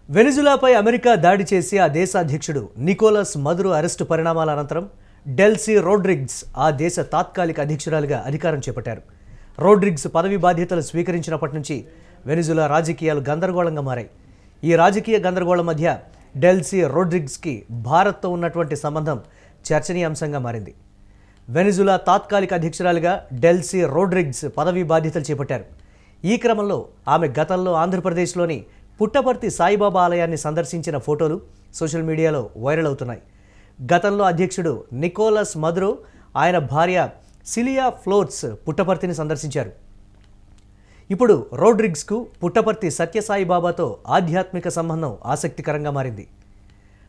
వెనిజులాపై America దాడి చేసి ఆ దేశ అధ్యక్షుడు నికోలస్ మదురో అరెస్టు పరిణామాల అనంతరం డెల్సీ రోడ్రిగ్స్ ఆ దేశ తాత్కాలిక అధ్యక్షురాలిగా అధికారం చేపట్టారు. రోడ్రిగ్స్ పదవి బాధ్యతలు స్వీకరించినప్పటి నుంచి వెనిజులా రాజకీయాలు గందరగోళంగా మారాయి. ఈ రాజకీయ గందరగోళం మధ్య డెల్సీ రోడ్రిగ్స్కి భారత్తో ఉన్నటువంటి సంబంధం చర్చనీయాంశంగా మారింది. వెనిజులా తాత్కాలిక అధ్యక్షురాలిగా డెల్సీ రోడ్రిగ్స్ పదవి బాధ్యతలు చేపట్టారు. ఈ క్రమంలో ఆమె గతంలో ఆంధ్రప్రదేశ్లోని పుట్టపర్తి సాయిబాబా ఆలయాన్ని సందర్శించిన ఫోటోలు సోషల్ మీడియాలో వైరల్ అవుతున్నాయి. గతంలో అధ్యక్షుడు నికోలస్ మదురో ఆయన భార్య సిలియా ఫ్లోర్స్ పుట్టపర్తిని సందర్శించారు. ఇప్పుడు రోడ్రిగ్స్కు పుట్టపర్తి సత్యసాయిబాబాతో ఆధ్యాత్మిక సంబంధం ఆసక్తికరంగా మారింది.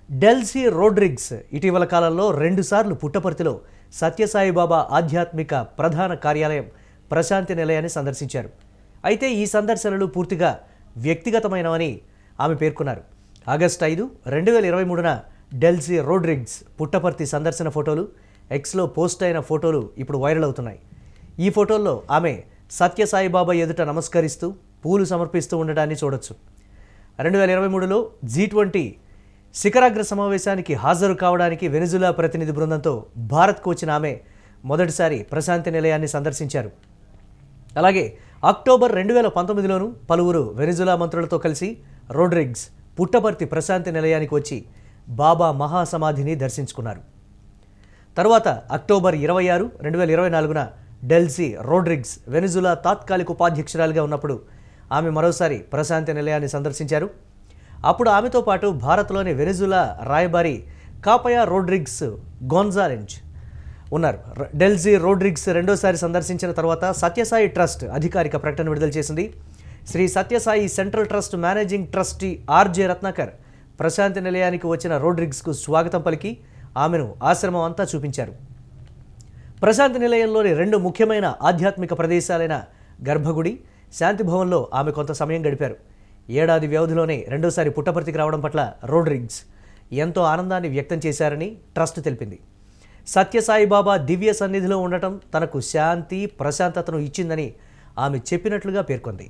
డెల్సీ రోడ్రిగ్స్ ఇటీవల కాలంలో 2 సార్లు పుట్టపర్తిలో సత్యసాయిబాబా ఆధ్యాత్మిక ప్రధాన కార్యాలయం ప్రశాంతి నిలయాన్ని సందర్శించారు. అయితే ఈ సందర్శనలు పూర్తిగా వ్యక్తిగతమైనవని ఆమె పేర్కొన్నారు. ఆగస్టు 5, 2023న డెల్సీ రోడ్రిగ్స్ పుట్టపర్తి సందర్శన ఫోటోలు ఎక్స్లో పోస్ట్ అయిన ఫోటోలు ఇప్పుడు వైరల్ అవుతున్నాయి. ఈ ఫోటోల్లో ఆమె సత్యసాయిబాబా ఎదుట నమస్కరిస్తూ పూలు సమర్పిస్తూ ఉండడాన్ని చూడొచ్చు. 2023లో G20 శిఖరాగ్ర సమావేశానికి హాజరు కావడానికి వెనిజులా ప్రతినిధి బృందంతో భారత్కు వచ్చిన ఆమె మొదటిసారి ప్రశాంతి నిలయాన్ని సందర్శించారు. అలాగే అక్టోబర్ 2019లోనూ పలువురు వెనిజులా మంత్రులతో కలిసి రోడ్రిగ్స్ పుట్టపర్తి ప్రశాంతి నిలయానికి వచ్చి బాబా మహాసమాధిని దర్శించుకున్నారు. తరువాత అక్టోబర్ 26, 2024న డెల్సీ రోడ్రిగ్స్ వెనిజులా తాత్కాలిక ఉపాధ్యక్షురాలిగా ఉన్నప్పుడు ఆమె మరోసారి ప్రశాంతి నిలయాన్ని సందర్శించారు. అప్పుడు ఆమెతో పాటు భారత్లోని వెనిజులా రాయబారి కాపయా రోడ్రిగ్స్ గోన్జాలెజ్ ఉన్నారు. డెల్సీ రోడ్రిగ్స్ రెండోసారి సందర్శించిన తర్వాత సత్యసాయి ట్రస్ట్ అధికారిక ప్రకటన విడుదల చేసింది. Shri Sathya Sai central trust managing trustee RJ Ratnakar Prashanti నిలయానికి వచ్చిన రోడ్రిగ్స్కు స్వాగతం పలికి ఆమెను ఆశ్రమం అంతా చూపించారు. ప్రశాంతి నిలయంలోని 2 ముఖ్యమైన ఆధ్యాత్మిక ప్రదేశాలైన గర్భగుడి, శాంతిభవన్లో ఆమె కొంత సమయం గడిపారు. ఏడాది వ్యవధిలోనే రెండోసారి పుట్టపర్తికి రావడం పట్ల రోడ్రిగ్స్ ఎంతో ఆనందాన్ని వ్యక్తం చేశారని ట్రస్ట్ తెలిపింది. సత్యసాయిబాబా దివ్య సన్నిధిలో ఉండటం తనకు శాంతి, ప్రశాంతతను ఇచ్చిందని ఆమె చెప్పినట్లుగా పేర్కొంది.